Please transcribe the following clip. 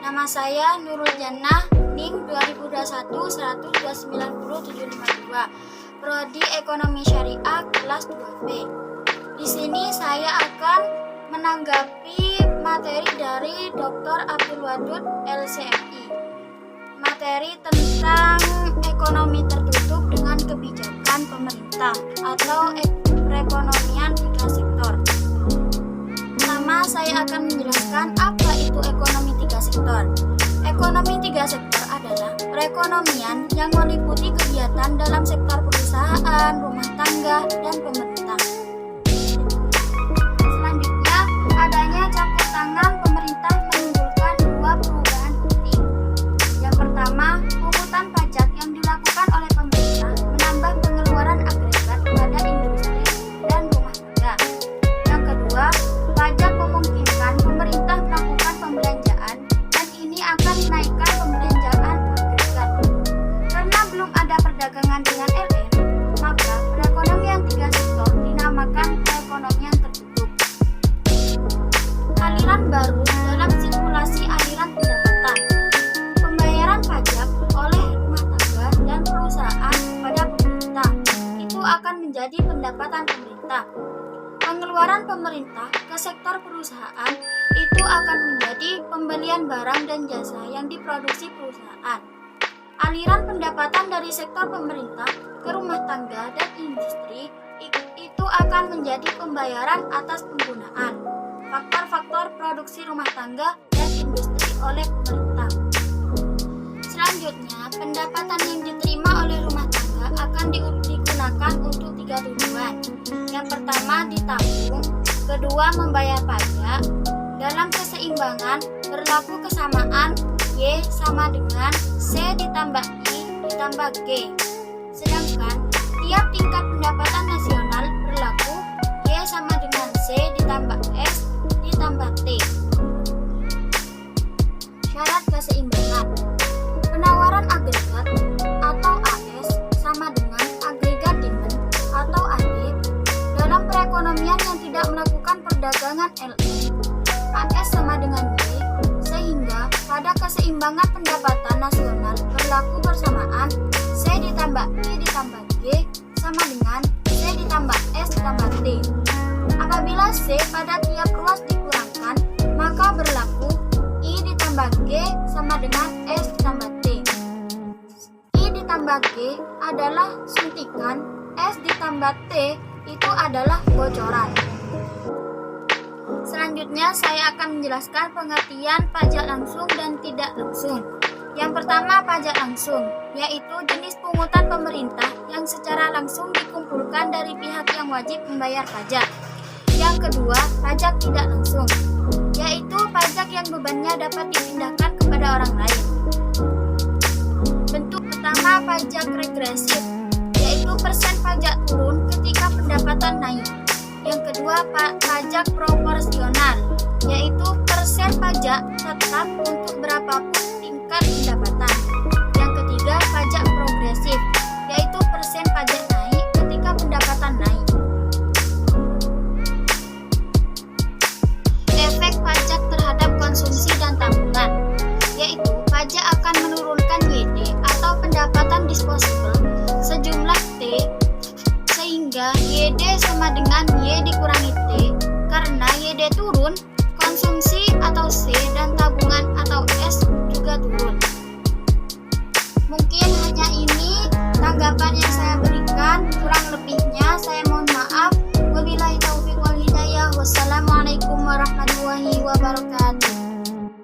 Nama saya Nurul Jannah, NIM 2021-1290752, Prodi Ekonomi Syariah kelas 2B. Di sini saya akan menanggapi materi dari Dr. Abdul Wadud LCMI. Materi tentang ekonomi tertutup dengan kebijakan pemerintah atau perekonomian 3 sektor. Pertama, saya akan menjelaskan apa itu ekonomi 3 sektor. Ekonomi 3 sektor adalah perekonomian yang meliputi kegiatan dalam sektor perusahaan, rumah tangga, dan pemerintah. Selanjutnya, adanya campur tangan pemerintah menimbulkan 2 perubahan penting. Yang pertama, pungutan pajak yang dilakukan oleh pemerintah menambah pengeluaran agregat pada industri dan rumah tangga. Yang kedua, pajak memungkinkan pemerintah melakukan pembelanjaan dan ini akan menaikkan pembelanjaan agregat. Karena belum ada perdagangan dengan LN, maka perekonomian 3 sektor dinamakan perekonomian tertutup. Aliran baru dalam sirkulasi aliran pendapatan. Pembayaran pajak oleh rumah tangga dan perusahaan kepada pemerintah itu akan menjadi pendapatan pemerintah. Pengeluaran pemerintah ke sektor perusahaan itu akan menjadi pembelian barang dan jasa yang diproduksi perusahaan. Aliran pendapatan dari sektor pemerintah ke rumah tangga dan industri itu akan menjadi pembayaran atas penggunaan faktor-faktor produksi rumah tangga dan industri oleh pemerintah. Selanjutnya, pendapatan yang diterima oleh rumah tangga akan digunakan untuk 3 tujuan. Yang pertama, ditabung. Kedua, membayar pajak. Dalam keseimbangan, berlaku kesamaan Y sama dengan C ditambah I ditambah G. Sedangkan, tiap tingkat pendapatan nasional berlaku Y sama dengan C ditambah S ditambah T. Syarat keseimbangan. Penawaran agregat atau AS sama dengan agregat demand atau AD dalam perekonomian yang tidak melakukan perdagangan LN. AS sama dengan Y, sehingga pada keseimbangan pendapatan nasional berlaku bersamaan C ditambah I ditambah G sama dengan C ditambah S ditambah T. Apabila C pada tiap ruas dikurangkan, maka berlaku I ditambah G sama dengan S ditambah T. I ditambah G adalah suntikan, S ditambah T itu adalah bocoran. Selanjutnya saya akan menjelaskan pengertian pajak langsung dan tidak langsung. Yang pertama, pajak langsung, yaitu jenis pungutan pemerintah yang secara langsung dikumpulkan dari pihak yang wajib membayar pajak. Yang kedua, pajak tidak langsung, yaitu pajak yang bebannya dapat dipindahkan kepada orang lain. Bentuk pertama, pajak regresif, yaitu persen pajak turun ketika pendapatan naik. Yang kedua, pajak proporsional, yaitu persen pajak tetap untuk berapapun tingkat pendapatan. Yang ketiga, pajak progresif, yaitu persen pajak naik ketika pendapatan naik. Efek pajak terhadap konsumsi dan tabungan, yaitu pajak akan menurunkan YD atau pendapatan disposable sejumlah T, sehingga YD sama dengan Y dikurangi T. Karena YD turun, konsumsi atau C dan tabungan atau S juga turun. Mungkin hanya ini tanggapan yang saya berikan, kurang lebihnya saya mohon maaf. Wabillahi taufiq wal hidayah. Wassalamualaikum warahmatullahi wabarakatuh.